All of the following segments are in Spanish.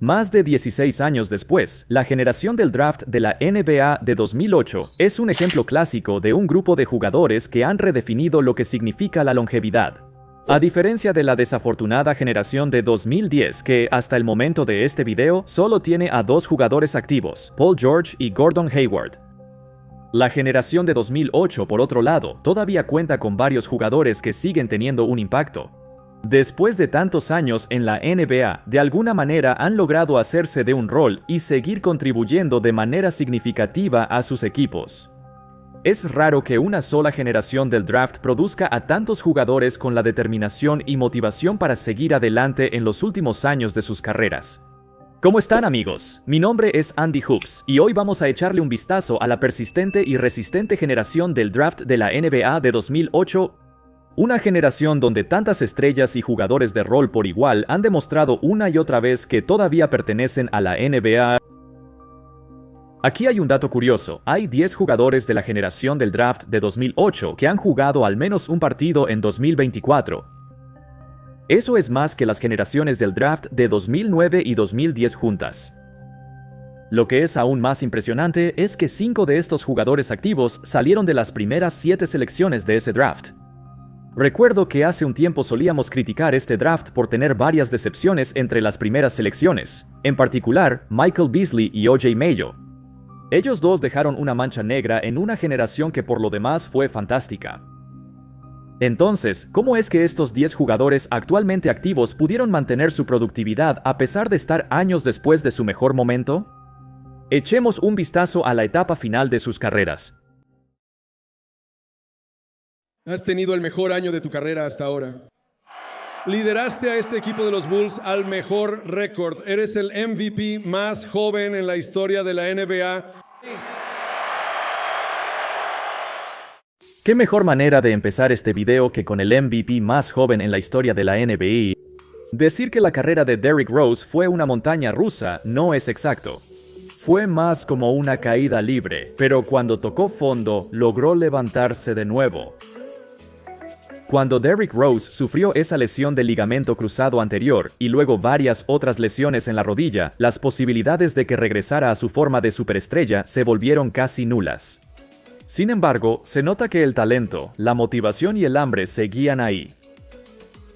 Más de 16 años después, la generación del draft de la NBA de 2008 es un ejemplo clásico de un grupo de jugadores que han redefinido lo que significa la longevidad. A diferencia de la desafortunada generación de 2010, que hasta el momento de este video solo tiene a dos jugadores activos, Paul George y Gordon Hayward. La generación de 2008, por otro lado, todavía cuenta con varios jugadores que siguen teniendo un impacto. Después de tantos años en la NBA, de alguna manera han logrado hacerse de un rol y seguir contribuyendo de manera significativa a sus equipos. Es raro que una sola generación del draft produzca a tantos jugadores con la determinación y motivación para seguir adelante en los últimos años de sus carreras. ¿Cómo están, amigos? Mi nombre es Andy Hoops y hoy vamos a echarle un vistazo a la persistente y resistente generación del draft de la NBA de 2008. Una generación donde tantas estrellas y jugadores de rol por igual han demostrado una y otra vez que todavía pertenecen a la NBA. Aquí hay un dato curioso, hay 10 jugadores de la generación del draft de 2008 que han jugado al menos un partido en 2024. Eso es más que las generaciones del draft de 2009 y 2010 juntas. Lo que es aún más impresionante es que 5 de estos jugadores activos salieron de las primeras 7 selecciones de ese draft. Recuerdo que hace un tiempo solíamos criticar este draft por tener varias decepciones entre las primeras selecciones, en particular Michael Beasley y O.J. Mayo. Ellos dos dejaron una mancha negra en una generación que por lo demás fue fantástica. Entonces, ¿cómo es que estos 10 jugadores actualmente activos pudieron mantener su productividad a pesar de estar años después de su mejor momento? Echemos un vistazo a la etapa final de sus carreras. Has tenido el mejor año de tu carrera hasta ahora. Lideraste a este equipo de los Bulls al mejor récord. Eres el MVP más joven en la historia de la NBA. ¿Qué mejor manera de empezar este video que con el MVP más joven en la historia de la NBA? Decir que la carrera de Derrick Rose fue una montaña rusa no es exacto. Fue más como una caída libre, pero cuando tocó fondo, logró levantarse de nuevo. Cuando Derrick Rose sufrió esa lesión del ligamento cruzado anterior y luego varias otras lesiones en la rodilla, las posibilidades de que regresara a su forma de superestrella se volvieron casi nulas. Sin embargo, se nota que el talento, la motivación y el hambre seguían ahí.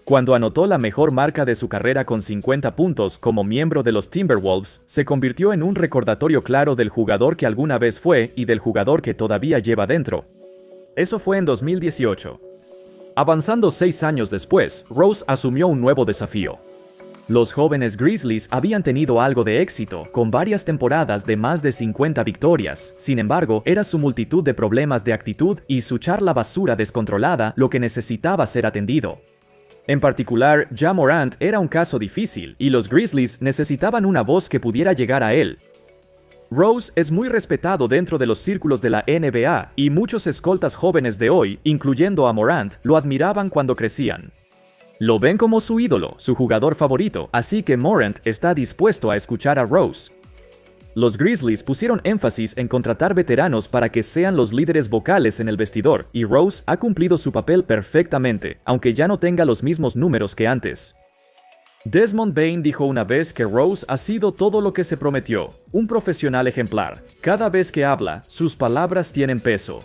Cuando anotó la mejor marca de su carrera con 50 puntos como miembro de los Timberwolves, se convirtió en un recordatorio claro del jugador que alguna vez fue y del jugador que todavía lleva dentro. Eso fue en 2018. Avanzando 6 años después, Rose asumió un nuevo desafío. Los jóvenes Grizzlies habían tenido algo de éxito, con varias temporadas de más de 50 victorias. Sin embargo, era su multitud de problemas de actitud y su charla basura descontrolada lo que necesitaba ser atendido. En particular, Ja Morant era un caso difícil, y los Grizzlies necesitaban una voz que pudiera llegar a él. Rose es muy respetado dentro de los círculos de la NBA y muchos escoltas jóvenes de hoy, incluyendo a Morant, lo admiraban cuando crecían. Lo ven como su ídolo, su jugador favorito, así que Morant está dispuesto a escuchar a Rose. Los Grizzlies pusieron énfasis en contratar veteranos para que sean los líderes vocales en el vestidor, y Rose ha cumplido su papel perfectamente, aunque ya no tenga los mismos números que antes. Desmond Bane dijo una vez que Rose ha sido todo lo que se prometió, un profesional ejemplar. Cada vez que habla, sus palabras tienen peso.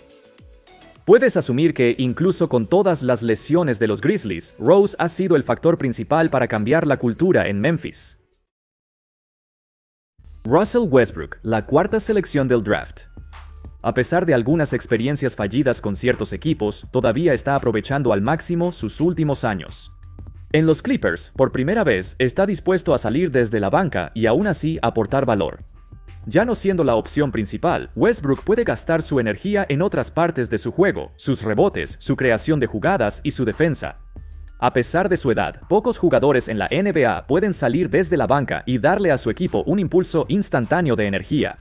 Puedes asumir que, incluso con todas las lesiones de los Grizzlies, Rose ha sido el factor principal para cambiar la cultura en Memphis. Russell Westbrook, la cuarta selección del draft. A pesar de algunas experiencias fallidas con ciertos equipos, todavía está aprovechando al máximo sus últimos años. En los Clippers, por primera vez, está dispuesto a salir desde la banca y aún así aportar valor. Ya no siendo la opción principal, Westbrook puede gastar su energía en otras partes de su juego, sus rebotes, su creación de jugadas y su defensa. A pesar de su edad, pocos jugadores en la NBA pueden salir desde la banca y darle a su equipo un impulso instantáneo de energía.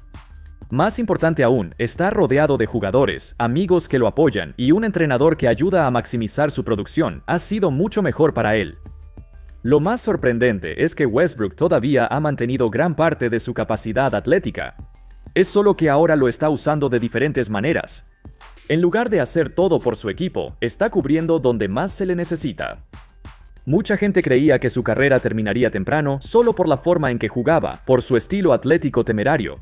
Más importante aún, está rodeado de jugadores, amigos que lo apoyan y un entrenador que ayuda a maximizar su producción. Ha sido mucho mejor para él. Lo más sorprendente es que Westbrook todavía ha mantenido gran parte de su capacidad atlética. Es solo que ahora lo está usando de diferentes maneras. En lugar de hacer todo por su equipo, está cubriendo donde más se le necesita. Mucha gente creía que su carrera terminaría temprano solo por la forma en que jugaba, por su estilo atlético temerario.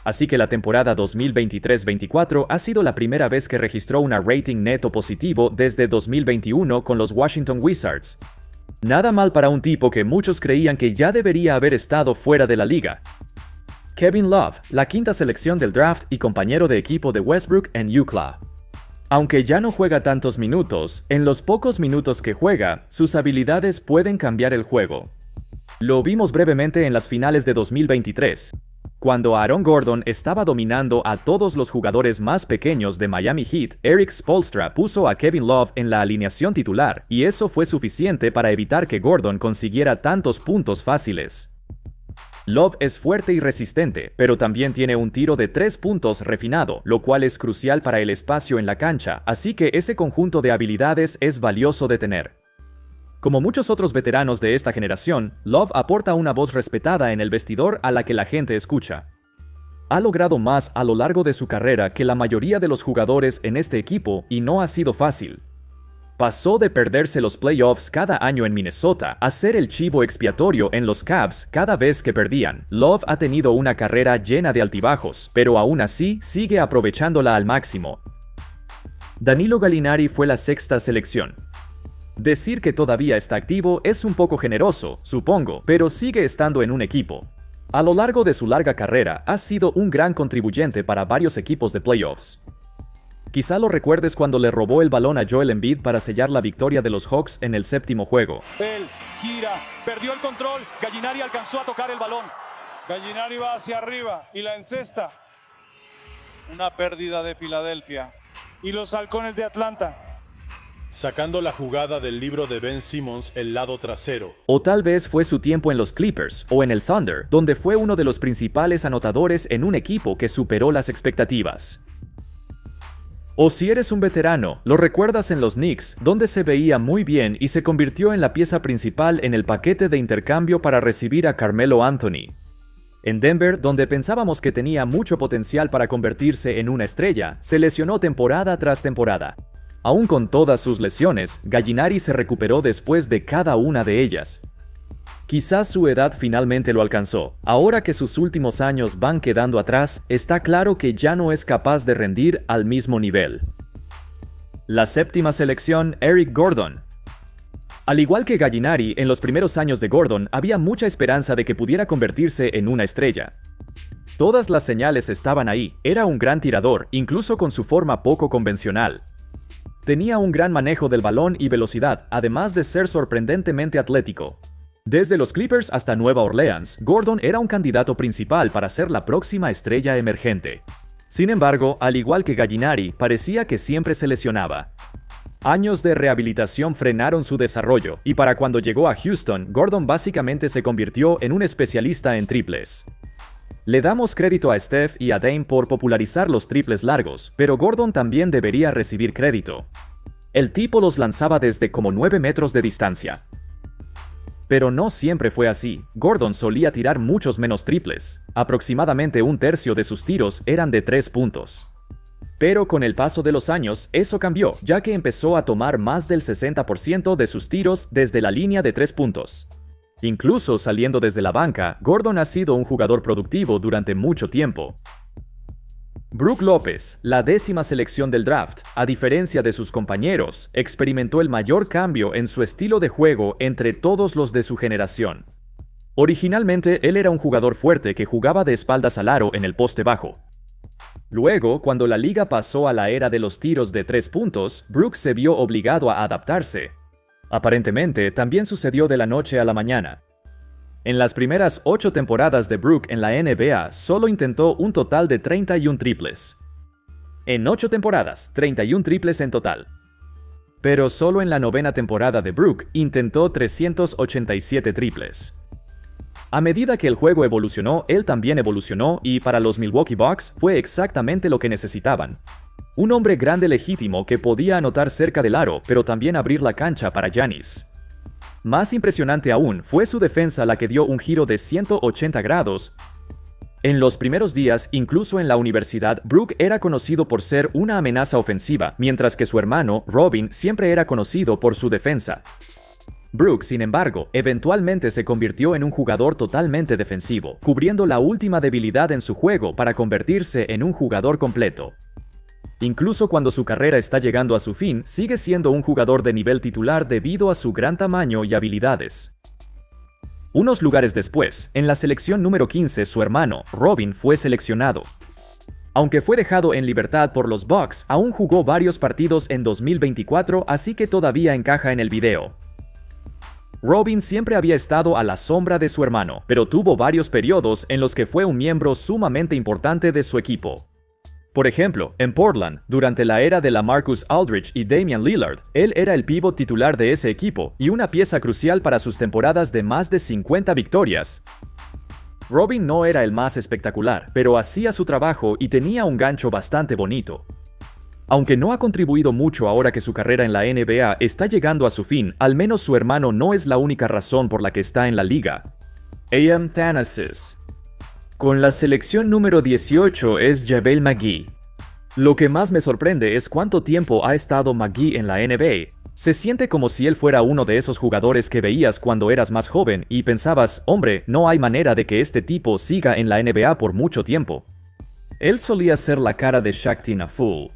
Así que la temporada 2023-24 ha sido la primera vez que registró un rating neto positivo desde 2021 con los Washington Wizards. Nada mal para un tipo que muchos creían que ya debería haber estado fuera de la liga. Kevin Love, la quinta selección del draft y compañero de equipo de Westbrook en UCLA. Aunque ya no juega tantos minutos, en los pocos minutos que juega, sus habilidades pueden cambiar el juego. Lo vimos brevemente en las finales de 2023, cuando Aaron Gordon estaba dominando a todos los jugadores más pequeños de Miami Heat. Erik Spoelstra puso a Kevin Love en la alineación titular, y eso fue suficiente para evitar que Gordon consiguiera tantos puntos fáciles. Love es fuerte y resistente, pero también tiene un tiro de 3 puntos refinado, lo cual es crucial para el espacio en la cancha, así que ese conjunto de habilidades es valioso de tener. Como muchos otros veteranos de esta generación, Love aporta una voz respetada en el vestidor a la que la gente escucha. Ha logrado más a lo largo de su carrera que la mayoría de los jugadores en este equipo y no ha sido fácil. Pasó de perderse los playoffs cada año en Minnesota a ser el chivo expiatorio en los Cavs cada vez que perdían. Love ha tenido una carrera llena de altibajos, pero aún así sigue aprovechándola al máximo. Danilo Gallinari fue la sexta selección. Decir que todavía está activo es un poco generoso, supongo, pero sigue estando en un equipo. A lo largo de su larga carrera, ha sido un gran contribuyente para varios equipos de playoffs. Quizá lo recuerdes cuando le robó el balón a Joel Embiid para sellar la victoria de los Hawks en el séptimo juego. Él gira, perdió el control, Gallinari alcanzó a tocar el balón. Gallinari va hacia arriba y la encesta. Una pérdida de Filadelfia. Y los halcones de Atlanta. Sacando la jugada del libro de Ben Simmons, el lado trasero. O tal vez fue su tiempo en los Clippers o en el Thunder, donde fue uno de los principales anotadores en un equipo que superó las expectativas. O si eres un veterano, lo recuerdas en los Knicks, donde se veía muy bien y se convirtió en la pieza principal en el paquete de intercambio para recibir a Carmelo Anthony. En Denver, donde pensábamos que tenía mucho potencial para convertirse en una estrella, se lesionó temporada tras temporada. Aún con todas sus lesiones, Gallinari se recuperó después de cada una de ellas. Quizás su edad finalmente lo alcanzó. Ahora que sus últimos años van quedando atrás, está claro que ya no es capaz de rendir al mismo nivel. La séptima selección, Eric Gordon. Al igual que Gallinari, en los primeros años de Gordon había mucha esperanza de que pudiera convertirse en una estrella. Todas las señales estaban ahí. Era un gran tirador, incluso con su forma poco convencional. Tenía un gran manejo del balón y velocidad, además de ser sorprendentemente atlético. Desde los Clippers hasta Nueva Orleans, Gordon era un candidato principal para ser la próxima estrella emergente. Sin embargo, al igual que Gallinari, parecía que siempre se lesionaba. Años de rehabilitación frenaron su desarrollo, y para cuando llegó a Houston, Gordon básicamente se convirtió en un especialista en triples. Le damos crédito a Steph y a Dame por popularizar los triples largos, pero Gordon también debería recibir crédito. El tipo los lanzaba desde como 9 metros de distancia. Pero no siempre fue así. Gordon solía tirar muchos menos triples. Aproximadamente un tercio de sus tiros eran de 3 puntos. Pero con el paso de los años, eso cambió, ya que empezó a tomar más del 60% de sus tiros desde la línea de 3 puntos. Incluso saliendo desde la banca, Gordon ha sido un jugador productivo durante mucho tiempo. Brook López, la 10ª selección del draft, a diferencia de sus compañeros, experimentó el mayor cambio en su estilo de juego entre todos los de su generación. Originalmente, él era un jugador fuerte que jugaba de espaldas al aro en el poste bajo. Luego, cuando la liga pasó a la era de los tiros de 3 puntos, Brook se vio obligado a adaptarse. Aparentemente, también sucedió de la noche a la mañana. En las primeras 8 temporadas de Brook en la NBA, solo intentó un total de 31 triples. En 8 temporadas, 31 triples en total. Pero solo en la 9ª temporada de Brook intentó 387 triples. A medida que el juego evolucionó, él también evolucionó y para los Milwaukee Bucks fue exactamente lo que necesitaban. Un hombre grande legítimo que podía anotar cerca del aro, pero también abrir la cancha para Giannis. Más impresionante aún fue su defensa, la que dio un giro de 180 grados. En los primeros días, incluso en la universidad, Brook era conocido por ser una amenaza ofensiva, mientras que su hermano, Robin, siempre era conocido por su defensa. Brooks, sin embargo, eventualmente se convirtió en un jugador totalmente defensivo, cubriendo la última debilidad en su juego para convertirse en un jugador completo. Incluso cuando su carrera está llegando a su fin, sigue siendo un jugador de nivel titular debido a su gran tamaño y habilidades. Unos lugares después, en la selección número 15, su hermano, Robin, fue seleccionado. Aunque fue dejado en libertad por los Bucks, aún jugó varios partidos en 2024, así que todavía encaja en el video. Robin siempre había estado a la sombra de su hermano, pero tuvo varios periodos en los que fue un miembro sumamente importante de su equipo. Por ejemplo, en Portland, durante la era de LaMarcus Aldridge y Damian Lillard, él era el pívot titular de ese equipo y una pieza crucial para sus temporadas de más de 50 victorias. Robin no era el más espectacular, pero hacía su trabajo y tenía un gancho bastante bonito. Aunque no ha contribuido mucho ahora que su carrera en la NBA está llegando a su fin, al menos su hermano no es la única razón por la que está en la liga. A.M. Thanasis. Con la selección número 18 es JaVale McGee. Lo que más me sorprende es cuánto tiempo ha estado McGee en la NBA. Se siente como si él fuera uno de esos jugadores que veías cuando eras más joven y pensabas, hombre, no hay manera de que este tipo siga en la NBA por mucho tiempo. Él solía ser la cara de Shaqtin' a Fool.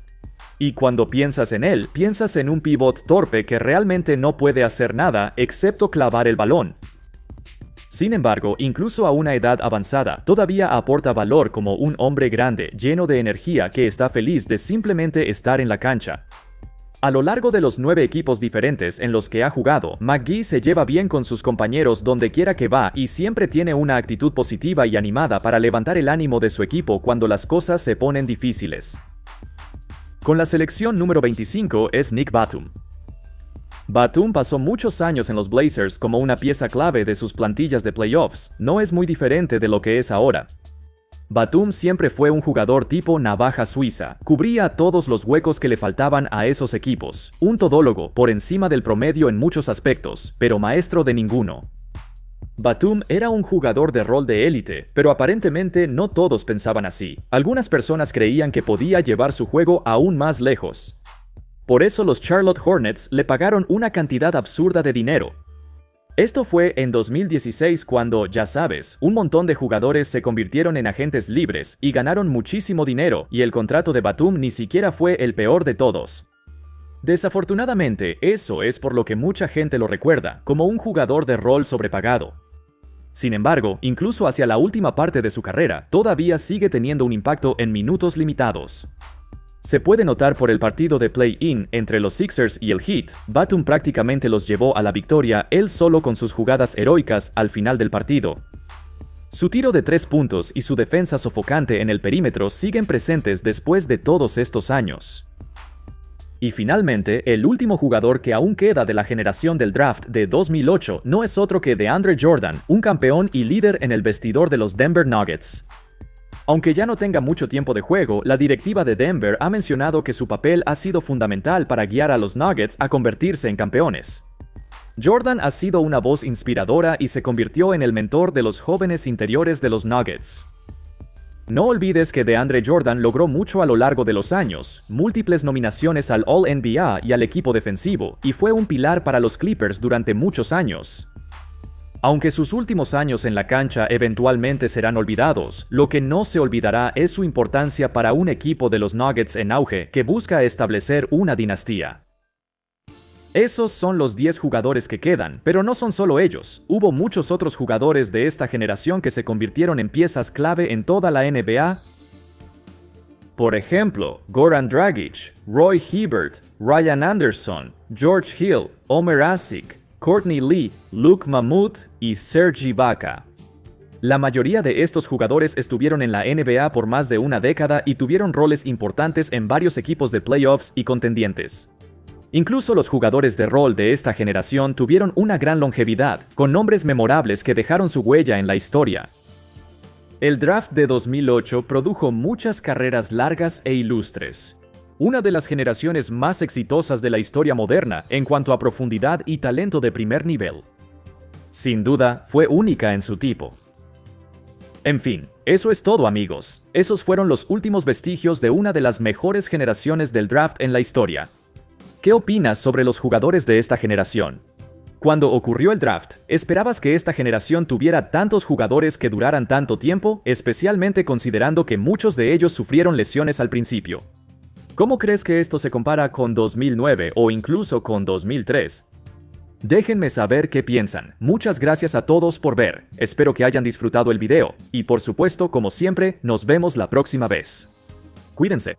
Y cuando piensas en él, piensas en un pívot torpe que realmente no puede hacer nada excepto clavar el balón. Sin embargo, incluso a una edad avanzada, todavía aporta valor como un hombre grande, lleno de energía que está feliz de simplemente estar en la cancha. A lo largo de los 9 equipos diferentes en los que ha jugado, McGee se lleva bien con sus compañeros donde quiera que va y siempre tiene una actitud positiva y animada para levantar el ánimo de su equipo cuando las cosas se ponen difíciles. Con la selección número 25 es Nick Batum. Batum pasó muchos años en los Blazers como una pieza clave de sus plantillas de playoffs, no es muy diferente de lo que es ahora. Batum siempre fue un jugador tipo navaja suiza, cubría todos los huecos que le faltaban a esos equipos, un todólogo por encima del promedio en muchos aspectos, pero maestro de ninguno. Batum era un jugador de rol de élite, pero aparentemente no todos pensaban así. Algunas personas creían que podía llevar su juego aún más lejos. Por eso los Charlotte Hornets le pagaron una cantidad absurda de dinero. Esto fue en 2016 cuando, ya sabes, un montón de jugadores se convirtieron en agentes libres y ganaron muchísimo dinero, y el contrato de Batum ni siquiera fue el peor de todos. Desafortunadamente, eso es por lo que mucha gente lo recuerda, como un jugador de rol sobrepagado. Sin embargo, incluso hacia la última parte de su carrera, todavía sigue teniendo un impacto en minutos limitados. Se puede notar por el partido de play-in entre los Sixers y el Heat, Batum prácticamente los llevó a la victoria él solo con sus jugadas heroicas al final del partido. Su tiro de 3 puntos y su defensa sofocante en el perímetro siguen presentes después de todos estos años. Y finalmente, el último jugador que aún queda de la generación del draft de 2008 no es otro que DeAndre Jordan, un campeón y líder en el vestidor de los Denver Nuggets. Aunque ya no tenga mucho tiempo de juego, la directiva de Denver ha mencionado que su papel ha sido fundamental para guiar a los Nuggets a convertirse en campeones. Jordan ha sido una voz inspiradora y se convirtió en el mentor de los jóvenes interiores de los Nuggets. No olvides que DeAndre Jordan logró mucho a lo largo de los años, múltiples nominaciones al All-NBA y al equipo defensivo, y fue un pilar para los Clippers durante muchos años. Aunque sus últimos años en la cancha eventualmente serán olvidados, lo que no se olvidará es su importancia para un equipo de los Nuggets en auge que busca establecer una dinastía. Esos son los 10 jugadores que quedan, pero no son solo ellos. Hubo muchos otros jugadores de esta generación que se convirtieron en piezas clave en toda la NBA. Por ejemplo, Goran Dragic, Roy Hibbert, Ryan Anderson, George Hill, Omer Asik, Courtney Lee, Luke Mahmoud y Serge Ibaka. La mayoría de estos jugadores estuvieron en la NBA por más de una década y tuvieron roles importantes en varios equipos de playoffs y contendientes. Incluso los jugadores de rol de esta generación tuvieron una gran longevidad, con nombres memorables que dejaron su huella en la historia. El draft de 2008 produjo muchas carreras largas e ilustres. Una de las generaciones más exitosas de la historia moderna en cuanto a profundidad y talento de primer nivel. Sin duda, fue única en su tipo. En fin, eso es todo, amigos. Esos fueron los últimos vestigios de una de las mejores generaciones del draft en la historia. ¿Qué opinas sobre los jugadores de esta generación? Cuando ocurrió el draft, ¿esperabas que esta generación tuviera tantos jugadores que duraran tanto tiempo, especialmente considerando que muchos de ellos sufrieron lesiones al principio? ¿Cómo crees que esto se compara con 2009 o incluso con 2003? Déjenme saber qué piensan. Muchas gracias a todos por ver. Espero que hayan disfrutado el video. Y por supuesto, como siempre, nos vemos la próxima vez. Cuídense.